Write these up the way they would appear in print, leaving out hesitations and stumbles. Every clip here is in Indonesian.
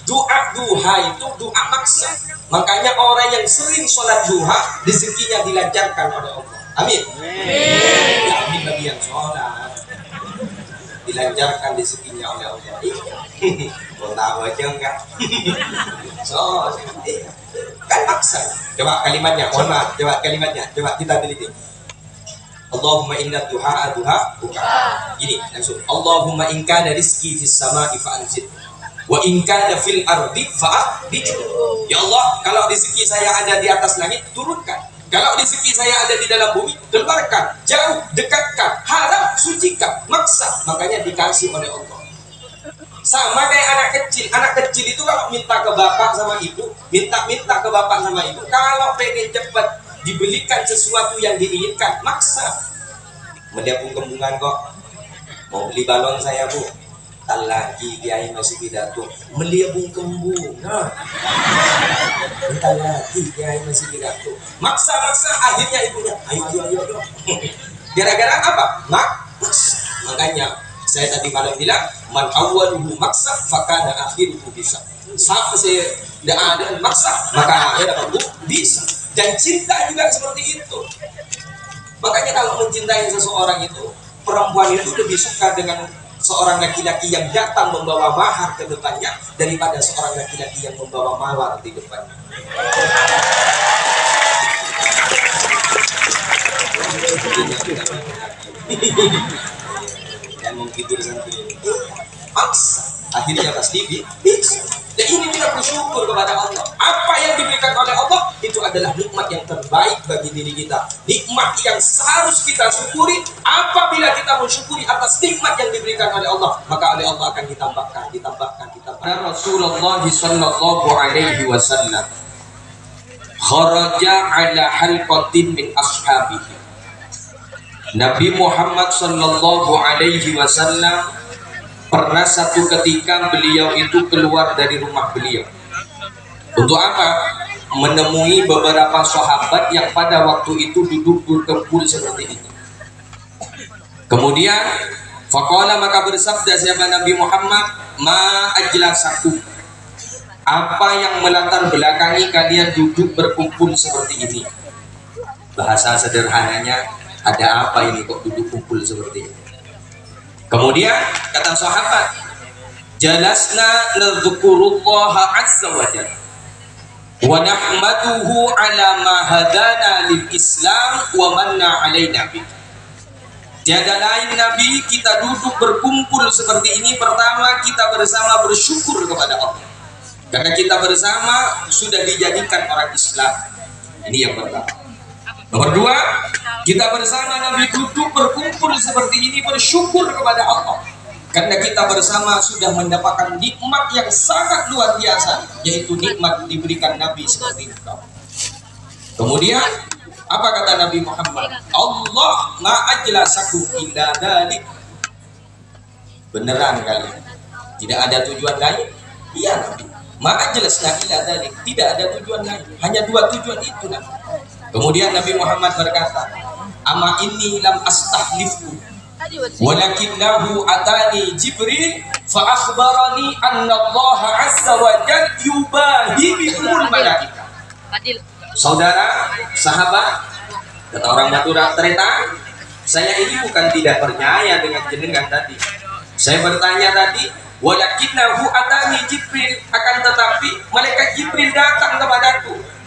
Doa duha itu doa maksa. Makanya orang yang sering sholat duha rezekinya dilancarkan oleh Allah. Amin. Ya, amin bagi yang sholat, dilancarkan rezekinya oleh Allah. Mau tahu aja enggak? So, kan maksa. Coba kalimatnya, mohon maaf. Coba kalimatnya, coba kita teliti. Allahumma inna duha buka. Gini langsung. Allahumma in kana rizqi fis sama'i fa'anzil wa in kana fil ardi fa'akhrij. Ya Allah, kalau rezeki saya ada di atas langit, turunkan. Kalau rezeki saya ada di dalam bumi, keluarkan. Jauh, dekatkan. Haram, sucikan. Maksa, makanya dikasih oleh Allah. Sama kayak anak kecil. Anak kecil itu kalau minta ke bapak sama ibu, minta ke bapak sama ibu, kalau pengen cepat dibelikan sesuatu yang diinginkan, maksa. Melihat kembungan kok, mau beli balon saya bu, tak lagi kiai masih pidato melihat kembung, tak lagi kiai masih pidato, maksa akhirnya ibunya, ayo. Gara-gara apa? Maksa. Makanya saya tadi malam bilang, man awwaluhu maksa fakana akhiruhu bisa. Sampai saya tidak ada maksa, maka akhirnya dapat bisa. Dan cinta juga seperti itu. Makanya kalau mencintai seseorang itu, perempuan itu lebih suka dengan seorang laki-laki yang datang membawa mahar ke depannya daripada seorang laki-laki yang membawa mawar di depannya. Dan menghibur sendiri. Paksa. Akhirnya pasti bisa. Dan ini kita bersyukur kepada Allah. Apa yang diberikan oleh Allah itu adalah nikmat yang terbaik bagi diri kita. Nikmat yang harus kita syukuri. Apabila kita mensyukuri atas nikmat yang diberikan oleh Allah, maka oleh Allah akan ditambahkan. Rasulullah sallallahu alaihi wasallam kharaja ala halqatin min ashabihi. Nabi Muhammad sallallahu alaihi wasallam pernah satu ketika beliau itu keluar dari rumah beliau. Untuk apa? Menemui beberapa sahabat yang pada waktu itu duduk berkumpul seperti itu. Kemudian faqala, maka bersabda siapa Nabi Muhammad, ma ajlasakum, apa yang melatar belakangi kalian duduk berkumpul seperti ini? Bahasa sederhananya, ada apa ini kok duduk kumpul seperti ini? Kemudian kata sahabat, jalasna nadzukurullaha azza wa jalla wa nahmaduhu ala ma hadana lil Islam wa manna alaina bi. Tiada lain Nabi, kita duduk berkumpul seperti ini. Pertama, kita bersama bersyukur kepada Allah karena kita bersama sudah dijadikan orang Islam. Ini yang pertama. Nomor dua, kita bersama Nabi duduk berkumpul seperti ini bersyukur kepada Allah karena kita bersama sudah mendapatkan nikmat yang sangat luar biasa, yaitu nikmat diberikan Nabi seperti itu. Kemudian apa kata Nabi Muhammad? Allah ma ajlasakum illa dzalik. Beneran kali? Tidak ada tujuan lain? Iya Nabi. Ma ajlasna illa dzalik. Tidak ada tujuan lain. Hanya dua tujuan itu Nabi. Kemudian Nabi Muhammad berkata, ama inni lam astahlifku walakinnahu atani Jibril fa akhbarani anna Allah azza wa jalla yubahi bikumul malaika. Saudara, sahabat, kata orang Madura, ternyata saya ini bukan tidak percaya dengan jenengan tadi. Saya bertanya tadi, walakinnahu atani Jibril, akan tetapi malaikat Jibril datang kepadaku.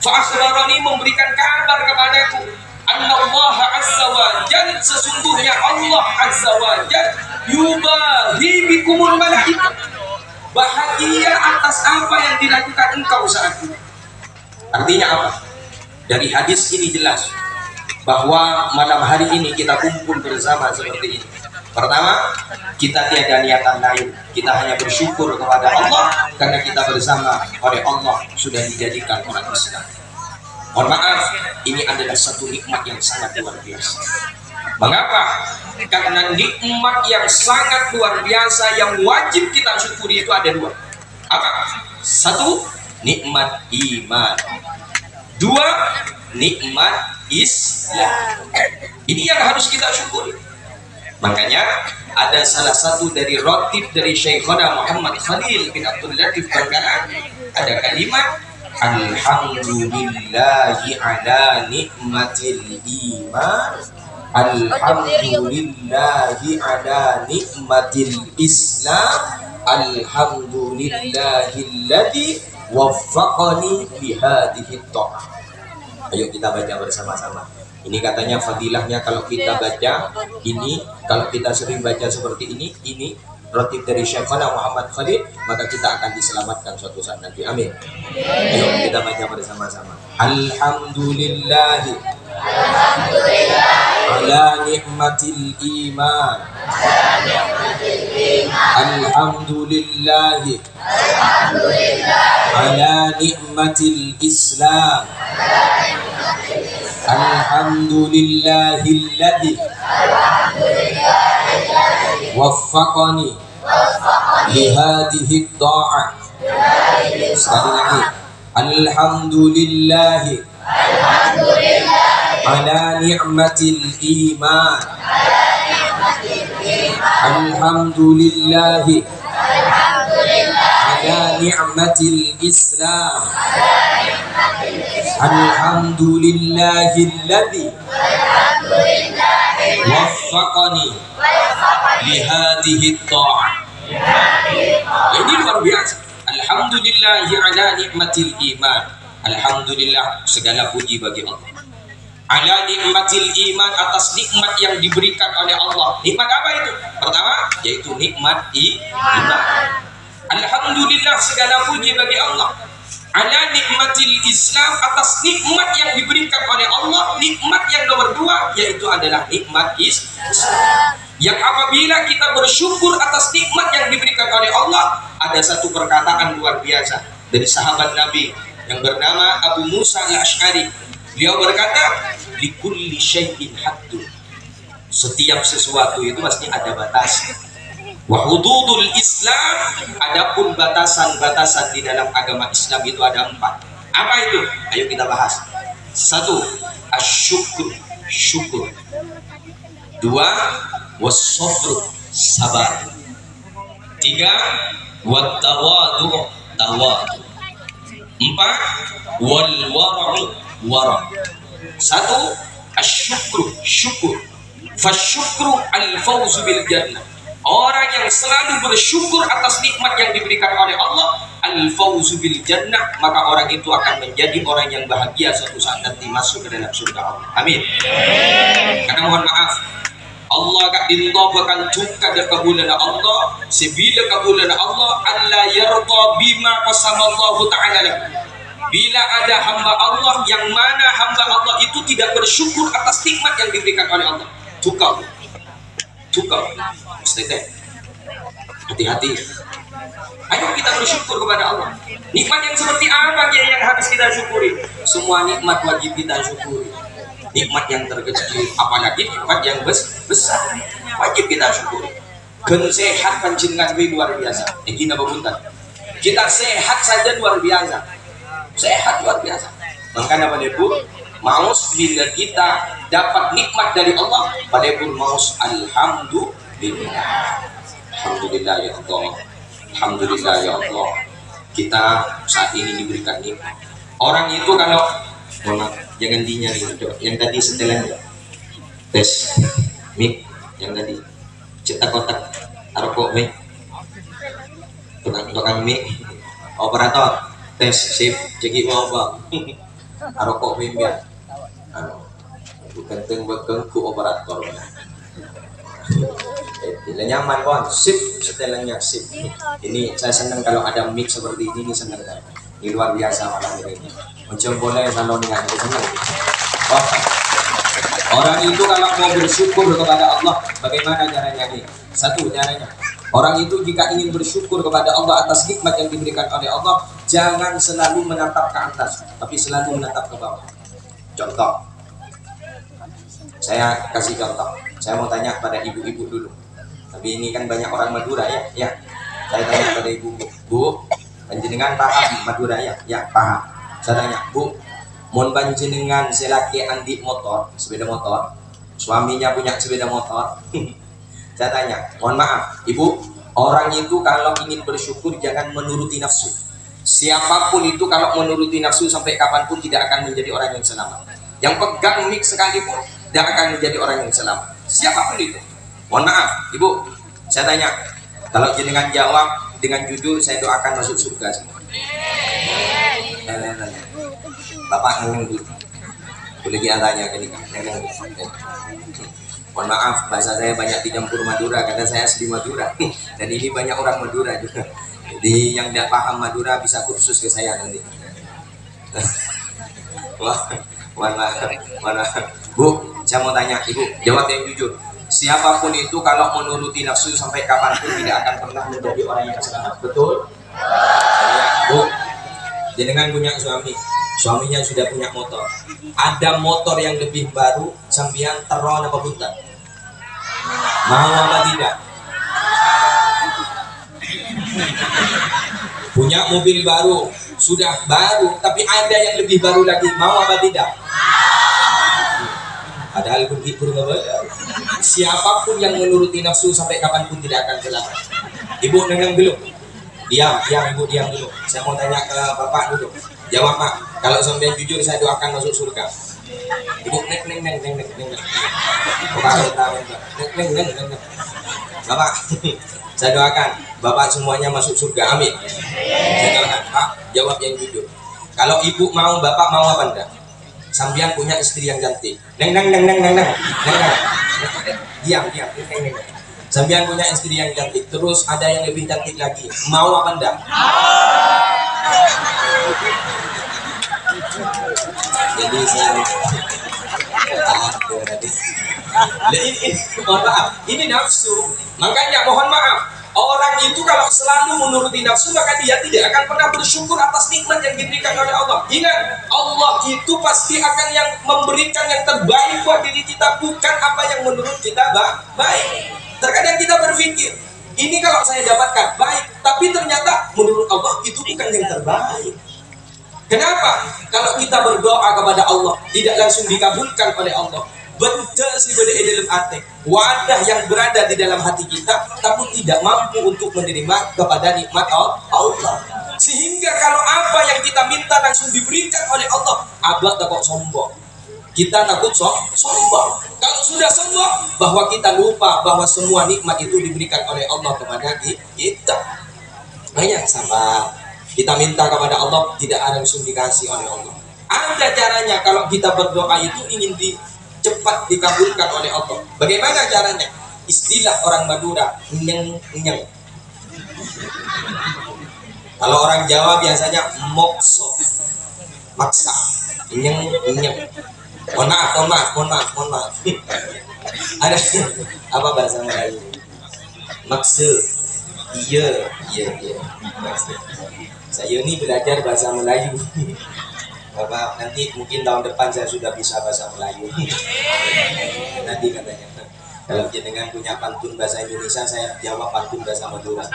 Fa'akhbarani, memberikan kabar kepadaku, Allah azza wa jalla, sesungguhnya Allah azza wa jalla yubahi bikumul malaika, bahagia atas apa yang dilakukan engkau saat ini. Artinya apa? Dari hadis ini jelas bahwa malam hari ini kita kumpul bersama seperti ini. Pertama, kita tiada niatan lain, kita hanya bersyukur kepada Allah karena kita bersama oleh Allah sudah dijadikan orang Islam. Mohon maaf, ini adalah satu nikmat yang sangat luar biasa. Mengapa? Karena nikmat yang sangat luar biasa yang wajib kita syukuri itu ada dua. Apa? Satu, nikmat iman. Dua, nikmat Islam. Ini yang harus kita syukuri. Makanya ada salah satu dari rotib dari Syekhona Muhammad Khalil bin Abdul Latif Bangkalan, ada kalimat alhamdulillahi ala nikmatil iman, alhamdulillahi ala nikmatil islam, alhamdulillahilladzi waffaqani bihadhihi ta'ah. Ayo kita baca bersama-sama. Ini katanya fadilahnya kalau kita baca ini, kalau kita sering baca seperti ini rotib dari Syekhona Muhammad Khalil, maka kita akan diselamatkan suatu saat nanti. Amin. Ayo kita baca bersama-sama. Alhamdulillahi ala nikmatil iman, alhamdulillahi ala nikmatil islam, alhamdulillahilladzi waffaqani lihadhihi ta'ah. Sekali lagi, alhamdulillahi ala ni'matil iman, alhamdulillahi ala ni'matil islam, alhamdulillahilladzi waffaqani lihadhihi ta'ah. Ini luar biasa. Alhamdulillahi ala ni'matil iman. Alhamdulillah, segala puji bagi Allah. Ala nikmatil iman, atas nikmat yang diberikan oleh Allah. Nikmat apa itu? Pertama, yaitu nikmat iman. Alhamdulillah, segala puji bagi Allah. Ala nikmatil Islam, atas nikmat yang diberikan oleh Allah. Nikmat yang nomor dua, yaitu adalah nikmat Islam. Yang apabila kita bersyukur atas nikmat yang diberikan oleh Allah, ada satu perkataan luar biasa dari sahabat Nabi yang bernama Abu Musa al-Ash'ari. Beliau berkata, likulli syai'in haddun. Setiap sesuatu itu pasti ada batas. Wa hududul Islam, adapun batasan-batasan di dalam agama Islam itu ada 4. Apa itu? Ayo kita bahas. 1. Asyukur, syukur. 2. Was-sabr, sabar. 3. Wat-tawadu', tawadu. 4. Wal-wara'u, wara'. 1. Asyukru, syukur. Fasyukru al-fawzu bil jannah. Orang yang selalu bersyukur atas nikmat yang diberikan oleh Allah, al-fawzu bil jannah, maka orang itu akan menjadi orang yang bahagia suatu saat nanti masuk ke dalam surga Allah. Amin. Karena mohon maaf, Allah gak dintobakan juga dan kabulan Allah sebila kabulan Allah alla yarda bima qasamallahu ta'ala. Bila ada hamba Allah yang mana hamba Allah itu tidak bersyukur atas nikmat yang diberikan oleh Allah, tukau hati-hati. Ayo kita bersyukur kepada Allah. Nikmat yang seperti apa yang harus kita syukuri? Semua nikmat wajib kita syukuri. Nikmat yang terkecil, apalagi nikmat yang besar, wajib kita syukuri. Gen sehat panjenengan luar biasa. Iki napa punten? Kita sehat saja luar biasa. Sehat luar biasa. Makanya pada Ibu, maus bila kita dapat nikmat dari Allah, pada Ibu maus alhamdulillah. Alhamdulillah ya Allah. Alhamdulillah ya Allah. Kita saat ini diberikan nikmat. Orang itu kalau jangan dinyari, yang tadi setelannya tes mic, yang tadi cetak kotak taruh kok mic, tukang mic, operator tes sip ceki apa taruh kok mic ya, bukan tengok ku operator. Tidak nyaman kon, sip setelannya sip. Ini saya senang kalau ada mic seperti ini senang kan. Ini luar biasa malam ini. Macam boleh kalau dengan itu senang. Oh, orang itu kalau mau bersyukur kepada Allah, bagaimana caranya nih? 1 caranya. Orang itu jika ingin bersyukur kepada Allah atas nikmat yang diberikan oleh Allah, jangan selalu menatap ke atas, tapi selalu menatap ke bawah. Contoh, saya kasih contoh. Saya mau tanya pada ibu-ibu dulu. Tapi ini kan banyak orang Madura ya. Ya. Saya tanya pada ibu, Bu, panjenengan paham Madura ya? Ya, paham. Saya tanya, Bu, mohon panjenengan selaki andi motor, sepeda motor. Suaminya punya sepeda motor. Saya tanya, mohon maaf, Ibu, orang itu kalau ingin bersyukur jangan menuruti nafsu. Siapapun itu kalau menuruti nafsu sampai kapanpun tidak akan menjadi orang yang selamat. Yang pegang mic sekalipun tidak akan menjadi orang yang selamat. Siapapun itu. Mohon maaf, Ibu, saya tanya, kalau jenengan jawab dengan jujur, saya doakan masuk surga semua. Bapak ngomong dulu. Boleh dia tanya ke ini. Mohon maaf, bahasa saya banyak dicampur Madura karena saya asli Madura. Dan ini banyak orang Madura juga. Jadi yang tidak paham Madura bisa kursus ke saya nanti. Mana, Bu, saya mau tanya Ibu, jawab yang jujur. Siapapun itu kalau menuruti nafsu sampai kapanpun tidak akan pernah menjadi orang yang selamat. Betul? Ya, Bu, jenengan punya suami, suaminya sudah punya motor. Ada motor yang lebih baru, sambian teron apa buntan? Mau apa tidak? Punya mobil baru, sudah baru, tapi ada yang lebih baru lagi, mau apa tidak? Padahal begitu siapapun yang menuruti nafsu sampai kapanpun tidak akan selamat. Ibu nengang dulu. Diam, Ibu diam dulu. Saya mau tanya ke Bapak dulu. Jawab Pak. Kalau sampai jujur saya doakan masuk surga. Ibu neng. Bapak, saya doakan Bapak semuanya masuk surga. Amin. Saya doakan Pak. Jawab yang jujur. Kalau Ibu mau, Bapak mau apa enggak? Sambian punya istri yang cantik. Neng. Diam. Neng. Sambian punya istri yang cantik, terus ada yang lebih cantik lagi. Mau apa enggak? Jadi saya mohon maaf, ini nafsu. Makanya mohon maaf, orang itu kalau selalu menuruti nafsu maka dia tidak akan pernah bersyukur atas nikmat yang diberikan oleh Allah. Ingat, Allah itu pasti akan yang memberikan yang terbaik buat diri kita, bukan apa yang menurut kita baik. Terkadang kita berpikir, ini kalau saya dapatkan baik, tapi ternyata menurut Allah itu bukan yang terbaik. Kenapa? Kalau kita berdoa kepada Allah tidak langsung dikabulkan oleh Allah. Betul sih pada dalam hati. Wadah yang berada di dalam hati kita, tapi tidak mampu untuk menerima kepada nikmat Allah. Sehingga kalau apa yang kita minta langsung diberikan oleh Allah, abad takut sombong. Kita takut sombong. Kalau sudah sombong, bahwa kita lupa bahwa semua nikmat itu diberikan oleh Allah kepada kita. Banyak sabar. Kita minta kepada Allah tidak langsung dikasih oleh Allah. Ada caranya kalau kita berdoa itu ingin cepat dikabulkan oleh Allah. Bagaimana caranya? Istilah orang Madura, nyeng. Kalau orang Jawa biasanya mokso, maksa, nyeng. Mohon maaf. Ada apa bahasa Melayu? Maksud, iya. Saya ini belajar bahasa Melayu. Bapak, nanti mungkin tahun depan saya sudah bisa bahasa Melayu. Nanti katanya. Kalau jenengan punya pantun bahasa Indonesia, saya jawab pantun bahasa Madura.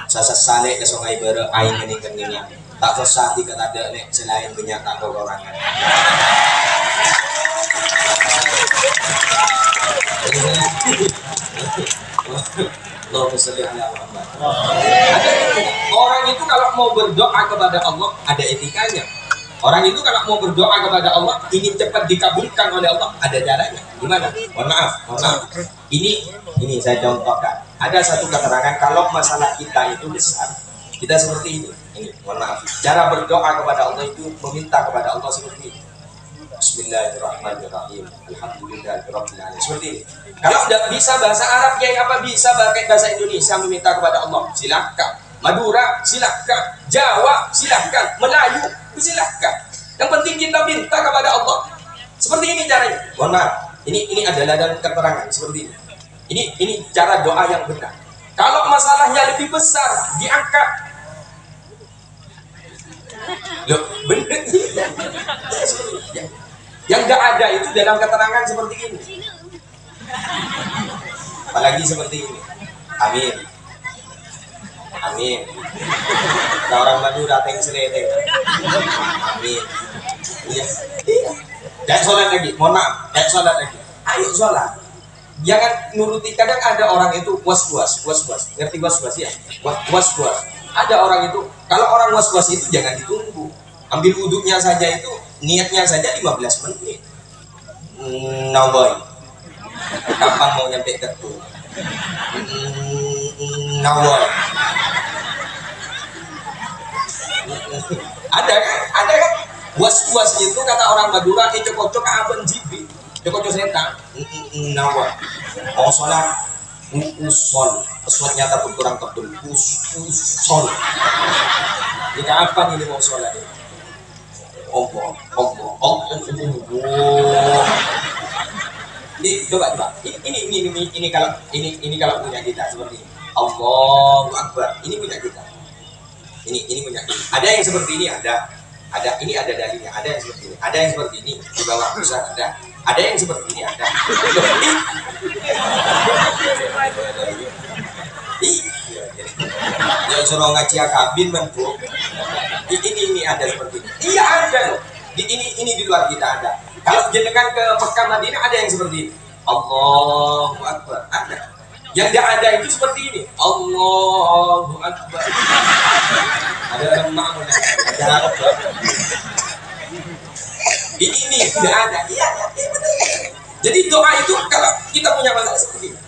Sasa sale ke sungai bere aing ini keningnya. Tak sesah tidak ada nek selain banyak tak kekurangan. Orang itu kalau mau berdoa kepada Allah ada etikanya. Orang itu kalau mau berdoa kepada Allah ingin cepat dikabulkan oleh Allah ada caranya. Gimana? Mohon maaf. Ini saya contohkan. Ada satu keterangan kalau masalah kita itu besar, kita seperti ini. Mohon maaf. Cara berdoa kepada Allah itu meminta kepada Allah seperti ini. Bismillahirrahmanirrahim. Alhamdulillahirabbil alamin. Seperti ini. Kalau tidak bisa bahasa Arab, ya apa bisa pakai bahasa Indonesia meminta kepada Allah? Silakan. Madura, silakan. Jawa, silakan. Melayu, silakan. Yang penting kita minta kepada Allah. Seperti ini caranya. Mohon maaf. Ini adalah dalam keterangan seperti ini. Ini cara doa yang benar. Kalau masalahnya lebih besar, diangkat. Loh, benar. Yang nggak ada itu dalam keterangan seperti ini. Apalagi seperti ini. Amin. Ada orang Madura teng serete. Amin. Iya. Dan sholat lagi. Mohon maaf. Sholat lagi. Ayo sholat. jangan nuruti. Kadang ada orang itu was-was, ngerti was-was ya? Was-was. Ada orang itu, kalau orang was-was itu jangan ditunggu. Ambil wudhunya saja itu, niatnya saja 15 menit. Boy, kapan mau nyampe Ketu? Boy. Ada kan? Was-was itu kata orang Madura, cocok abang jibi. Cocok setan. Boy. Mau sholat, usol. Pesawatnya tapi kurang tebel. Usol. Ini kapan ini mau sholat ini? Allah. Ini coba. Ini kalau punya kita seperti ini. Allahu Akbar. Ini punya kita. Ini punya kita. Ada yang seperti ini ada. Ini ada dalilnya. Ada yang seperti ini. Ada yang seperti ini di bawah pusat ada. Ada yang seperti ini ada. Ya suruh ngaji akabin man bu. Ini ada seperti ini. Iya ada loh. Ini di luar kita ada. Kalau jenengan ke Mekah Madinah ada yang seperti ini. Allahu Akbar. Ada. Yang tidak ada itu seperti ini. Allahu Akbar. Ada lemah, ada apa? Ini tidak ada. Iya benar. Jadi doa itu kalau kita punya masalah seperti ini,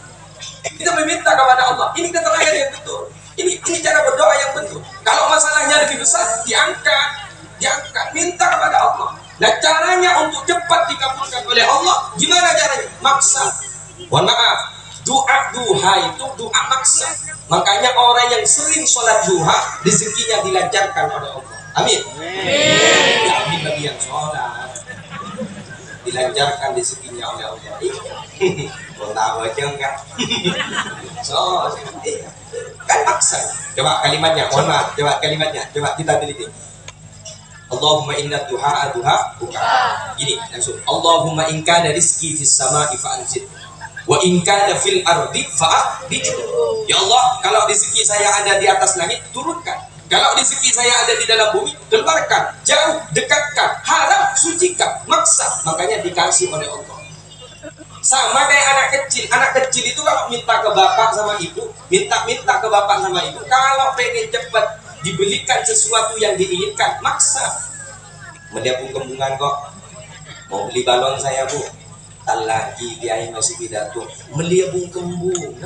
kita meminta kepada Allah. Ini keterangan yang betul. Ini cara berdoa yang betul. Kalau masalahnya lebih besar, diangkat, minta kepada Allah. Nah caranya untuk cepat dikabulkan oleh Allah, gimana caranya? Maksa. Mohon maaf, doa duha itu doa maksa. Makanya orang yang sering sholat duha, rezekinya dilancarkan oleh Allah. Amin. Ya amin bagi yang sholat, dilancarkan rezekinya oleh Allah. Mau tahu aja enggak? Kan maksa. Coba kalimatnya, mohon maaf. Coba kita teliti. Allahumma inna duha buka. Gini langsung. Allahumma in kana rizqi fis sama'i fa'anzil wa in kana fil ardi fa'abid. Ya Allah, kalau rezeki saya ada di atas langit, turunkan. Kalau rezeki saya ada di dalam bumi, keluarkan. Jauh, dekatkan. Harap, sucikan. Maksa, makanya dikasih oleh Allah. Sama kayak anak kecil itu kalau minta ke bapak sama ibu, minta ke bapak sama ibu, kalau pengen cepat dibelikan sesuatu yang diinginkan, maksa. Mendiapung kembungan kok, mau beli balon saya bu, tak lagi kiai masih pidato, meliabung kembung,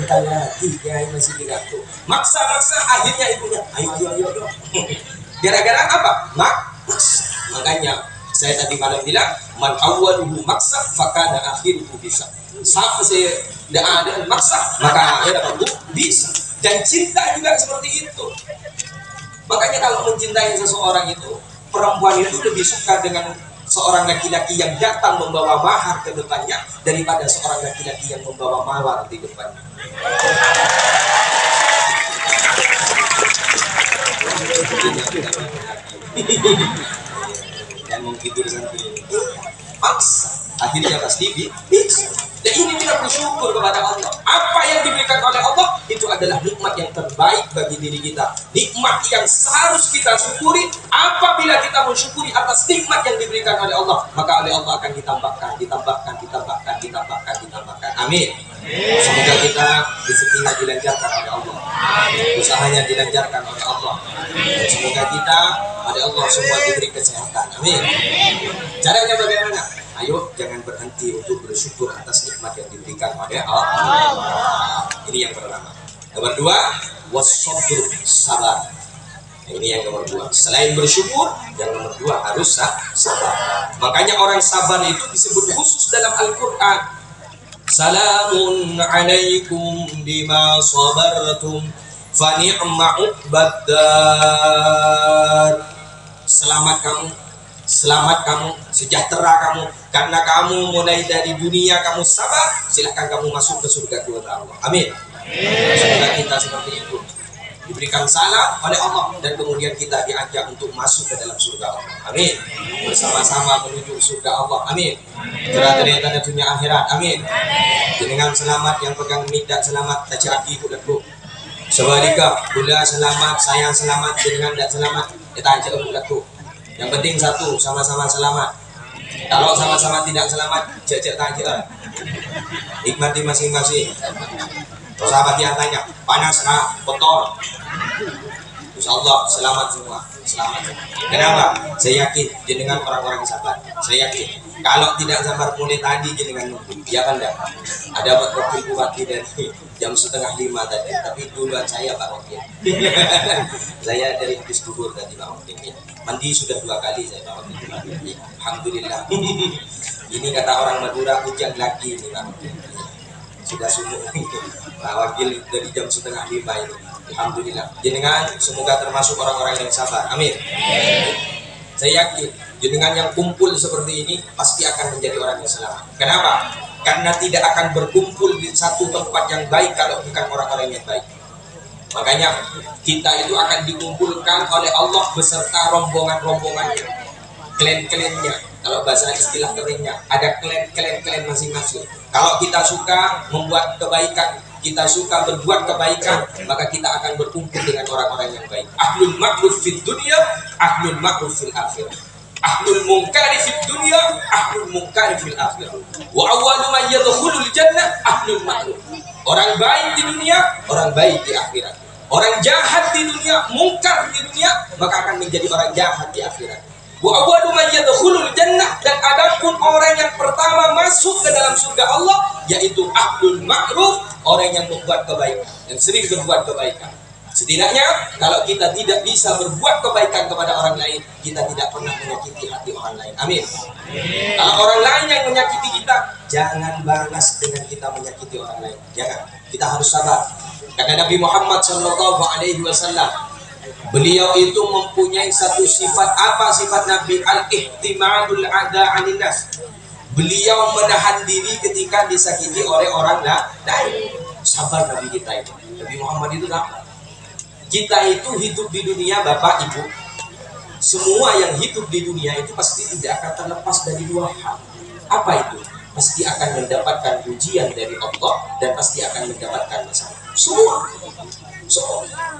tak lagi kiai masih pidato, maksa, akhirnya ibunya, ayo. Gara-gara apa? Maksa. Makanya saya tadi malam bilang, man awwaluhu maksa, fakana akhiruhu bisa. Sampai saya tidak ada maksa, maka akhirnya kamu bisa. Dan cinta juga seperti itu. Makanya kalau mencintai seseorang itu, perempuan itu lebih suka dengan seorang laki-laki yang datang membawa mahar ke depannya daripada seorang laki-laki yang membawa mawar di depannya. Yang menghibur sendiri paksa, akhirnya pasti bisa. Dan ini kita bersyukur kepada Allah. Apa yang diberikan oleh Allah itu adalah nikmat yang terbaik bagi diri kita. Nikmat yang harus kita syukuri. Apabila kita mensyukuri atas nikmat yang diberikan oleh Allah, maka oleh Allah akan ditambahkan. Amin. Semoga kita rezekinya dilancarkan oleh Allah, usahanya dilancarkan oleh Allah, dan semoga kita oleh Allah semua diberi kesehatan. Amin. Caranya bagaimana? Ayo jangan berhenti untuk bersyukur atas nikmat yang diberikan oleh Allah. Ini yang pertama. Nomor dua, was-sabr, sabar. Ini yang nomor dua. Selain bersyukur, yang nomor dua harus sabar. Makanya orang sabar itu disebut khusus dalam Al-Quran. Salamun alaikum bima sabartum fa ni'ma uqbaddar. Selamat kamu, sejahtera kamu, karena kamu mulai dari dunia kamu sabar, silahkan kamu masuk ke surga Allah. Amin. Semoga kita seperti itu, diberikan salam oleh Allah, dan kemudian kita diajak untuk masuk ke dalam surga Allah. Amin. Bersama-sama menuju surga Allah. Amin. Cerita dan dunia akhirat. Amin. Dengan selamat, yang pegang midak selamat, tajaki budak-budak. Sebaliknya, bila selamat, saya selamat, dengan tidak selamat, kita ajak budak-budak. Yang penting satu, sama-sama selamat. Kalau sama-sama tidak selamat, jajak takjil, nikmati masing-masing. Terus sahabat yang tanya, panas nah, kotor. Insya Allah selamat semua, selamat semua. Kenapa? Saya yakin jenengan orang-orang sabar. Saya yakin kalau tidak sabar mulai tadi jenengan nunggu, ya kan enggak? Ada Pak Wakil Bupati dari jam 4:30 tadi, tapi duluan saya Pak Wakil. Saya dari habis duhur tadi Pak Wakil. Mandi sudah 2 kali saya Pak Wakil. Alhamdulillah. Ini kata orang Madura hujan lagi ini Pak Wakil. Sudah sumuk Pak Wakil dari jam 4:30 ini. Alhamdulillah. Jenengan semoga termasuk orang-orang yang sabar. Amin. Saya yakin jenengan yang kumpul seperti ini pasti akan menjadi orang yang selamat. Kenapa? Karena tidak akan berkumpul di satu tempat yang baik kalau bukan orang-orang yang baik. Makanya kita itu akan dikumpulkan oleh Allah beserta rombongan-rombongannya, klan-klannya. Kalau bahasa istilah kerennya, ada klan masing-masing. Kalau kita suka membuat kebaikan, kita suka berbuat kebaikan, maka kita akan berkumpul dengan orang-orang yang baik. Ahlul ma'ruf fid dunya, ahlul ma'ruf fil akhirah. Ahlul munkari fid dunya, ahlul munkari fil akhirah. Wa awwalu man yadkhulul jannah ahlul ma'ruf. Orang baik di dunia, orang baik di akhirat. Orang jahat di dunia, mungkar di dunia, maka akan menjadi orang jahat di akhirat. Wa awwalu man yadkhulul jannah, dan adapun orang yang pertama masuk ke dalam surga Allah yaitu ahlul ma'ruf, orang yang membuat kebaikan, yang sering berbuat kebaikan. Setidaknya kalau kita tidak bisa berbuat kebaikan kepada orang lain, kita tidak pernah menyakiti hati orang lain. Amin. Kalau orang lain yang menyakiti kita, jangan balas dengan kita menyakiti orang lain. Jangan. Kita harus sabar. Karena Nabi Muhammad SAW, beliau itu mempunyai satu sifat. Apa sifat Nabi? Al-ihtimalul ada aninas. Beliau menahan diri ketika disakiti oleh orang lain. Sabar Nabi kita itu. Nabi Muhammad itu apa? Kita itu hidup di dunia Bapak Ibu. Semua yang hidup di dunia itu pasti tidak akan terlepas dari 2 hal. Apa itu? Pasti akan mendapatkan ujian dari Allah dan pasti akan mendapatkan masalah. Semua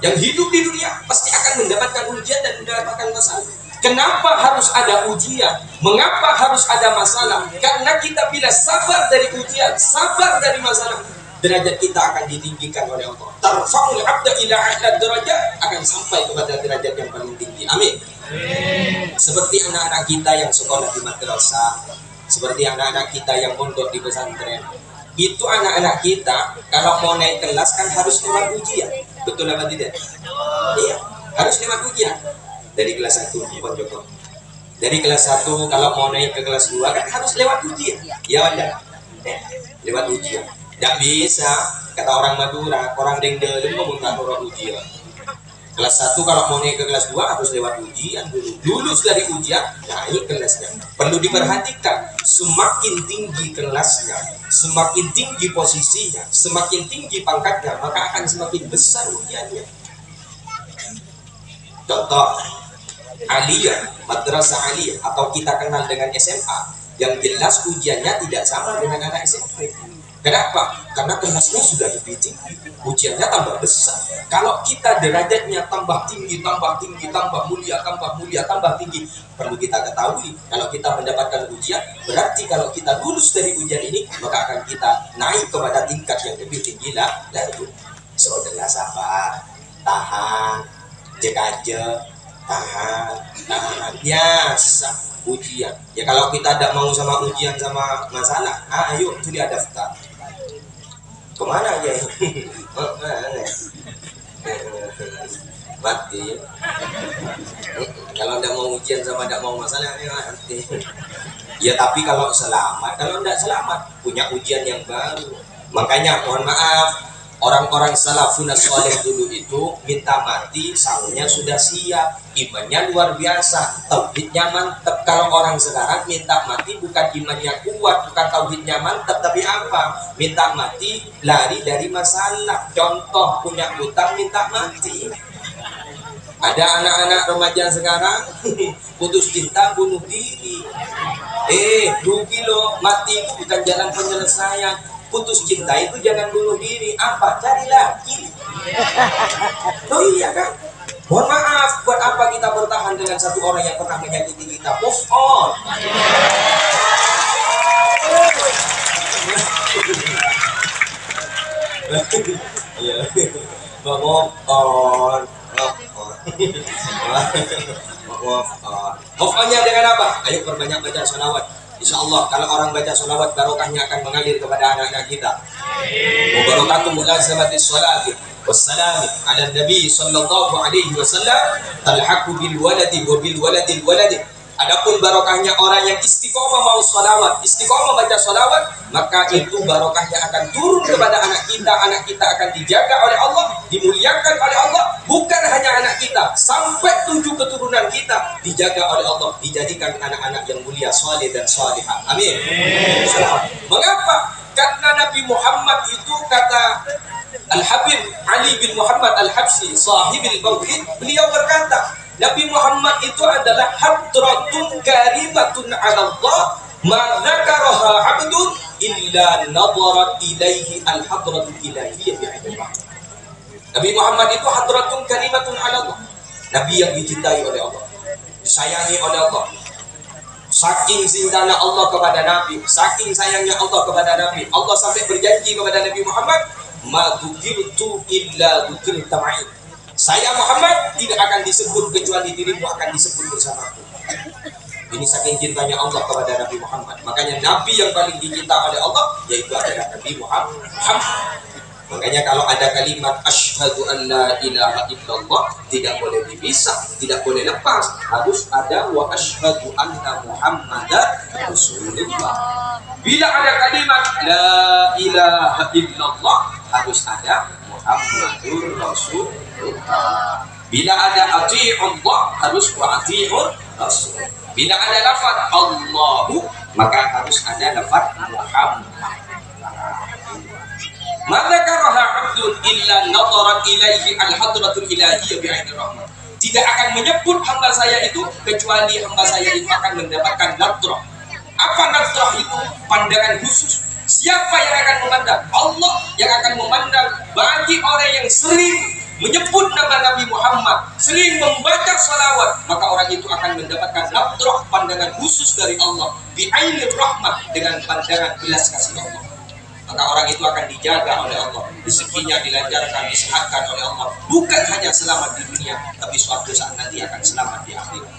yang hidup di dunia pasti akan mendapatkan ujian dan mendapatkan masalah. Kenapa harus ada ujian? Mengapa harus ada masalah? Karena kita bila sabar dari ujian, sabar dari masalah, derajat kita akan ditinggikan oleh Allah. Tarfa'ul 'abda ila a'la derajat, akan sampai kepada derajat yang paling tinggi. Amin. Seperti anak-anak kita yang sekolah di madrasah, seperti anak-anak kita yang mondok di pesantren. Itu anak-anak kita kalau mau naik kelas kan harus lewat ujian. Betul apa tidak? Iya, harus lewat ujian. Dari kelas 1 Pak Joko. Dari kelas 1 kalau mau naik ke kelas 2 kan harus lewat ujian. Ya enggak? Lewat ujian. Tidak bisa, kata orang Madura, orang Dengdel ngomong tak orang ujian. Kelas 1 kalau mau naik ke kelas 2 harus lewat ujian dulu. Lulus dari ujian, naik kelasnya. Perlu diperhatikan, semakin tinggi kelasnya, semakin tinggi posisinya, semakin tinggi pangkatnya, maka akan semakin besar ujiannya. Contoh, Aliyah, Madrasah Aliyah, atau kita kenal dengan SMA, yang jelas ujiannya tidak sama dengan anak SMP. Kenapa? Karena kelasnya sudah lebih tinggi, ujiannya tambah besar. Kalau kita derajatnya tambah tinggi, tambah tinggi, tambah mulia, tambah tinggi, perlu kita ketahui, kalau kita mendapatkan ujian, berarti kalau kita lulus dari ujian ini, maka akan kita naik kepada tingkat yang lebih tinggi lagi. Saudara sabar, tahan, jekaje, tahan, biasa ujian. Ya kalau kita tidak mau sama ujian sama masalah, ayo sudah daftar. Kemana aja? Mati. Kalau tidak mau ujian sama tidak mau masalah, mati. Ya tapi kalau selamat, kalau tidak selamat, punya ujian yang baru. Makanya mohon maaf, orang-orang salafun saleh dulu itu minta mati, sahurnya sudah siap, imannya luar biasa, tauhidnya mantap. Kalau orang sekarang minta mati bukan imannya kuat, bukan tauhidnya mantap, tapi apa? Minta mati lari dari masalah. Contoh, punya utang minta mati. Ada anak-anak remaja sekarang putus cinta bunuh diri. Rugi loh, mati itu bukan jalan penyelesaian. Putus cinta itu jangan bunuh diri. Apa? Cari lagi. Oh iya kan? Mohon maaf, buat apa kita bertahan dengan satu orang yang pernah menyakiti kita? Move on. Iya. Move on. Move onnya dengan apa? Ayo perbanyak baca sholawat. Insya Allah kalau orang baca sholawat, barokahnya akan mengalir kepada anak-anak kita. Wabarakatuh mulazamatis sholati wassalam ala nabi sallallahu alaihi wasallam talhaqu bil waladi wa bil waladil waladi. Adapun barokahnya orang yang istiqomah mau sholawat, istiqomah baca sholawat, maka itu barokahnya akan turun kepada anak kita akan dijaga oleh Allah, dimuliakan oleh Allah, bukan hanya anak kita, sampai 7 keturunan kita dijaga oleh Allah, dijadikan anak-anak yang mulia, saleh dan salihah. Amin. Mengapa? Karena Nabi Muhammad itu, kata Al-Habib Ali bin Muhammad Al-Habsyi, sahibil Mauhid, beliau berkata, Nabi Muhammad itu adalah hadratun karimatun ala Allah, ma dzakaraha 'abdun illa nadhara ilaihi al-hadratul ilahiyyah bi'ilmih. Nabi Muhammad itu hadratun karimatun ala Allah, nabi yang dicintai oleh Allah, disayangi oleh Allah. Saking cintanya Allah kepada Nabi, saking sayangnya Allah kepada Nabi, Allah sampai berjanji kepada Nabi Muhammad, ma dzukirtu illa dzukirta ma'i. Saya Muhammad tidak akan disebut kecuali dirimu akan disebut bersamaku. Ini saking cintanya Allah kepada Nabi Muhammad. Makanya Nabi yang paling dicinta oleh Allah yaitu adalah Nabi Muhammad. Makanya kalau ada kalimat asyhadu an la ilaha illallah, tidak boleh dipisah, tidak boleh lepas, harus ada wa asyhadu anna Muhammadar Rasulullah. Bila ada kalimat la ilaha illallah, harus ada Muhammadur Rasulullah. Bila ada ati'ullah, harus wa ati'ur Rasul. Bila ada lafaz Allahu, maka harus ada lafaz Muhammad. Madzakaraha 'abdun illa nadharat ilaihi al-hadratul ilahiyyah bi'ainir rahmah. Tidak akan menyebut hamba saya itu kecuali hamba saya itu akan mendapatkan nadrah. Apa nadrah itu? Pandangan khusus. Siapa yang akan memandang? Allah yang akan memandang. Bagi orang yang sering menyebut nama Nabi Muhammad, sering membaca salawat, maka orang itu akan mendapatkan nadrah, pandangan khusus dari Allah, bi'ainir rahmah, dengan pandangan belas kasih Allah. Maka orang itu akan dijaga oleh Allah, rezekinya dilancarkan, disehatkan oleh Allah, bukan hanya selamat di dunia, tapi suatu saat nanti akan selamat di akhirat.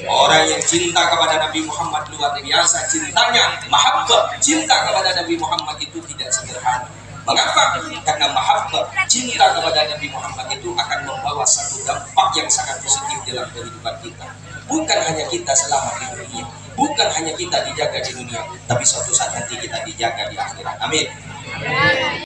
Orang yang cinta kepada Nabi Muhammad luar biasa cintanya, mahabbah, cinta kepada Nabi Muhammad itu tidak sederhana. Mengapa? Karena mahabbah, cinta kepada Nabi Muhammad itu akan membawa satu dampak yang sangat positif dalam kehidupan kita. Bukan hanya kita selamat di dunia, bukan hanya kita dijaga di dunia, tapi suatu saat nanti kita dijaga di akhirat. Amin.